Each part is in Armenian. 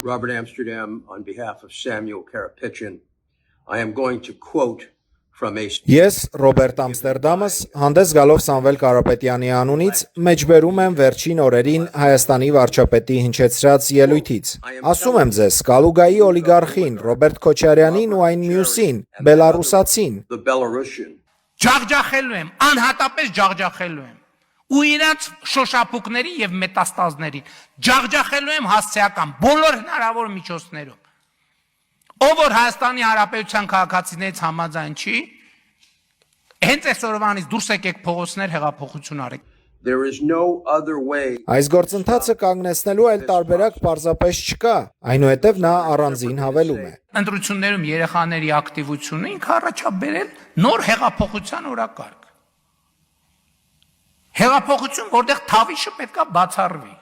Robert Amsterdam, on behalf of Samuel Karapetyan, I am going to quote from a... Ես Ռոբերտ Ամստերդամս հանդես գալով Սամվել Կարապետյանի անունից մեջբերում եմ վերջին օրերին Հայաստանի վարչապետի հնչեցրած ելույթից։ Ասում եմ ձեզ, Կալուգայի օլիգարխին, Ռոբերտ Քոչարյանին ու այն մյուսին, բելարուսացին։ Ջաղջախելու եմ, անհատապես ջաղջախելու եմ։ Ու իրաց շոշափուկների եւ մետաստազներին ջաղջախելու եմ հասցեական բոլոր հնարավոր միջոցներով։ Ով որ Հայաստանի Հանրապետության քաղաքացիներից համաձայն չի, հենց այսօրվանից դուրս եկեք փողոցներ հեղափոխություն արեք։ There is no other way. Այս գործընթացը կանգնեցնելու այլ տարբերակ պարզապես չկա, այնուհետև նա առանձին հավելում է։ Ընտրություններում երեխաների ակտիվությունը ինքը առաջաբերել նոր հեղափոխության օրակարգ։ Հեղափոխություն, որտեղ թավիշը պետքա բացառվի։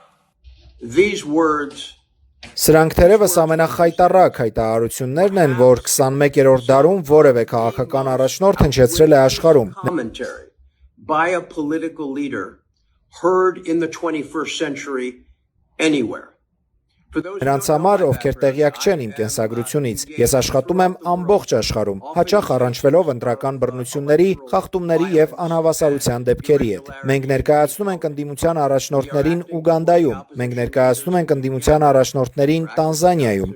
These words Սրանք թերևս ամենախայտառակ հայտարարություններն են, որ 21-րդ դարում որևէ քաղաքական առաջնորդ հնչեցրել է աշխարհում։ Commentary by a political leader heard in the 21st century anywhere. Նրանց համար, ովքեր տեղյակ չեն իմ կենսագրությունից, ես աշխատում եմ ամբողջ աշխարհում, հաճախ առնչվելով ընտրական բռնությունների, խախտումների եւ անհավասարության դեպքերի հետ։ Մենք ներկայացնում ենք ընդդիմության առաջնորդներին Ուգանդայում, մենք ներկայացնում ենք ընդդիմության առաջնորդներին Տանզանիայում։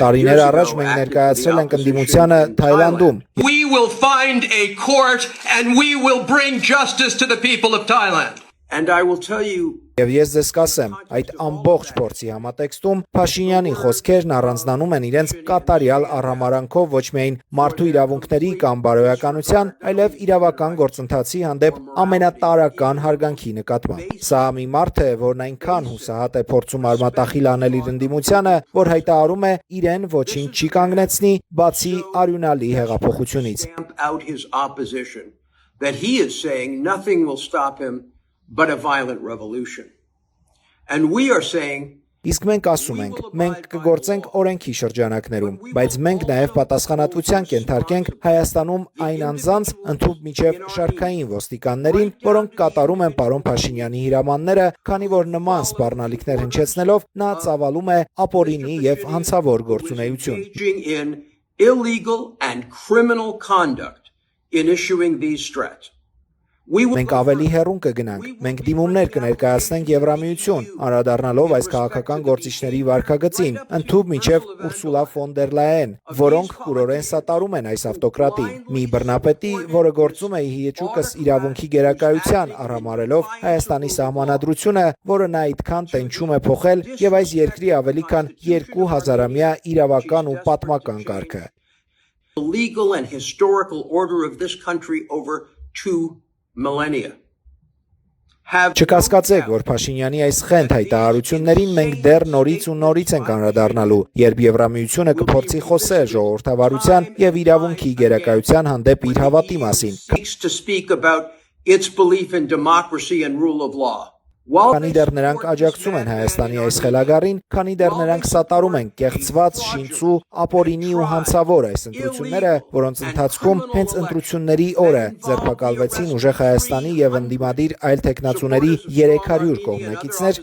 Տարիներ առաջ մենք ներկայացրել ենք ընդդիմությանը Թայլանդում։ We will find a court and we will bring justice to the people of Thailand. And I will tell you Եվ ես ձեզ կասեմ, այդ ամբողջ փորձի համատեքստում Փաշինյանի խոսքերն առանձնանում են իրենց կատարյալ արհամարանքով ոչ միայն մարդու իրավունքների կամ բարոյականության, այլև իրավական գործընթացի հանդեպ ամենատարրական հարգանքի նկատմամբ։ Սա մի մարդ է, որն այնքան հուսահատ է փորձում արմատախիլ անել իր ընդդիմությանը, որ հայտարարում է իրեն ոչինչ չի կանգնեցնի, բացի արյունալի հեղափոխությունից։ That he is saying nothing will stop him but a violent revolution. And we are saying Իսկ մենք ասում ենք, մենք կգործենք օրենքի շրջանակներում, բայց մենք նաև պատասխանատվության կենթարկենք Հայաստանում այն անձանց ընդհուպ միջև շարքային ոստիկաններին, որոնք կատարում են պարոն Փաշինյանի հրամանները, քանի որ նման սպառնալիքներ հնչեցնելով նա ծավալում է ապօրինի եւ հանցավոր գործունեություն։ Illegal and criminal conduct in issuing these threats. Մենք ավելի հեռուն կգնանք, մենք դիմումներ կներկայացնենք Եվրամիություն, անդրադառնալով այս քաղաքական գործիչների վարքագծին, ընդհուպ մինչև Ուրսուլա ֆոն դեր Լայեն, որոնք կուրորեն սատարում են այս ավտոկրատին, մի բռնապետի, որը գործում է հիեճուկս իրավունքի գերակայության, արհամարհելով Հայաստանի սահմանադրությունը, որը նա այդքան տենչում է փոխել եւ այս երկրի ավելի քան 2000-ամյա իրավական ու պատմական կարգը։ The legal and historical order of this country over 2 millennia. Չկասկածեք, որ Փաշինյանի այս խենթ հայտարարություններին մենք դեռ նորից ու նորից ենք անդրադառնալու, երբ Եվրամիությունը կփորձի խոսել ժողովրդավարության եւ իրավունքի գերակայության հանդեպ իր հավատի մասին։ To speak about its belief in democracy and rule of law. Քանի դեռ նրանք աջակցում են Հայաստանի այս խելագարին, քանի դեռ նրանք սատարում են կեղծված, շինծու, ապօրինի ու հանցավոր այս ընտրությունները, որոնց ընթացքում հենց ընտրությունների օրը ձերբակալվեցին ուժեղ Հայաստանի եւ ընդդիմադիր այլ թեկնածուների 300 կողմնակիցներ,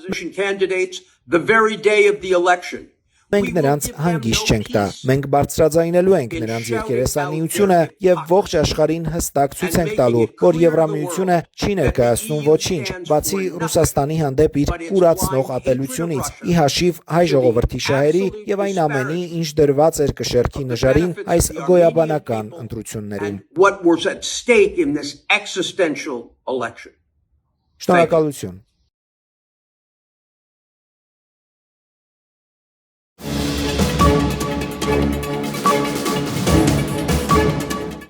մենք նրանց հանգիստ չենք տա, մենք բարձրաձայնելու ենք նրանց երկերեսանիությունը եւ ողջ աշխարհին հստակ ցույց ենք տալու, որ Եվրամիությունը չի ներկայացնում ոչինչ, բացի Ռուսաստանի հանդեպ իր կուրացնող ատելությունից, ի հաշիվ հայ ժողովրդի շահերի եւ այն ամենի, ինչ դրված էր կշեռքի նժարին այս գոյաբանական ընտրություններում։ What was at stake in this existential election. Շնորհակալություն։